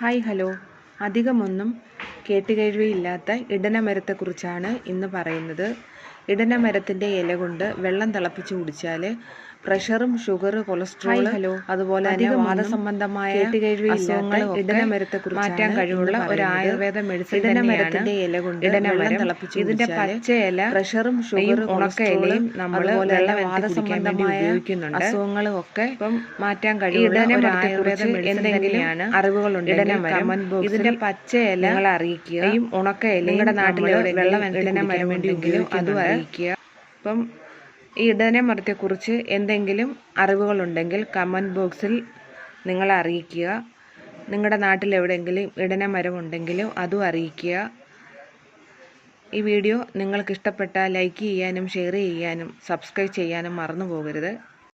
Hi hello. അധികമൊന്നും കേട്ടുകേഴ്വിയില്ലാത്ത ഇടനമരത്തെക്കുറിച്ചാണ് ഇന്ന് പറയുന്നത്. ഇടനമരത്തിൻ്റെ ഇല കൊണ്ട് വെള്ളം തിളപ്പിച്ച് കുടിച്ചാൽ പ്രഷറും ഷുഗർ കൊളസ്ട്രോൾ അതുപോലെ തന്നെ വാദസംബന്ധമായ അസുഖങ്ങൾ ഇടനമരത്തെക്കുറിച്ച് മാറ്റാൻ കഴിവുള്ള ഒരു ആയുർവേദ മെഡിസിൻ. ഇടനമരത്തിൻ്റെ ഇല കൊണ്ട് വെള്ളം തിളപ്പിച്ച് ഇതിൻ്റെ പച്ച ഇല പ്രഷറും ഷുഗർ ഉണക്ക ഇലയും നമ്മൾ വാദസംബന്ധമായ ഉപയോഗിക്കുന്നുണ്ട്. അസുഖങ്ങളും ഒക്കെ ഇപ്പം മാറ്റാൻ കഴിവുള്ള ഒരു ആയുർവേദ മെഡിസിൻ തന്നെയാണ്. അറിവുകളുണ്ട് ഇതിന്റെ പച്ച ഇല നിങ്ങൾ അറിയിക്കുക. ഉണക്ക ഇല നിങ്ങളുടെ നാട്ടിലെ വെള്ളം ഇടനമരം വേണ്ടിയെങ്കിലും അതും അറിയിക്കുക. ഇപ്പം ഈ ഇടനമരത്തെക്കുറിച്ച് എന്തെങ്കിലും അറിവുകളുണ്ടെങ്കിൽ കമൻറ്റ് ബോക്സിൽ നിങ്ങൾ അറിയിക്കുക. നിങ്ങളുടെ നാട്ടിൽ എവിടെയെങ്കിലും ഇടനമരം ഉണ്ടെങ്കിലും അതും അറിയിക്കുക. ഈ വീഡിയോ നിങ്ങൾക്ക് ഇഷ്ടപ്പെട്ടാൽ ലൈക്ക് ചെയ്യാനും ഷെയർ ചെയ്യാനും സബ്സ്ക്രൈബ് ചെയ്യാനും മറന്നു പോകരുത്.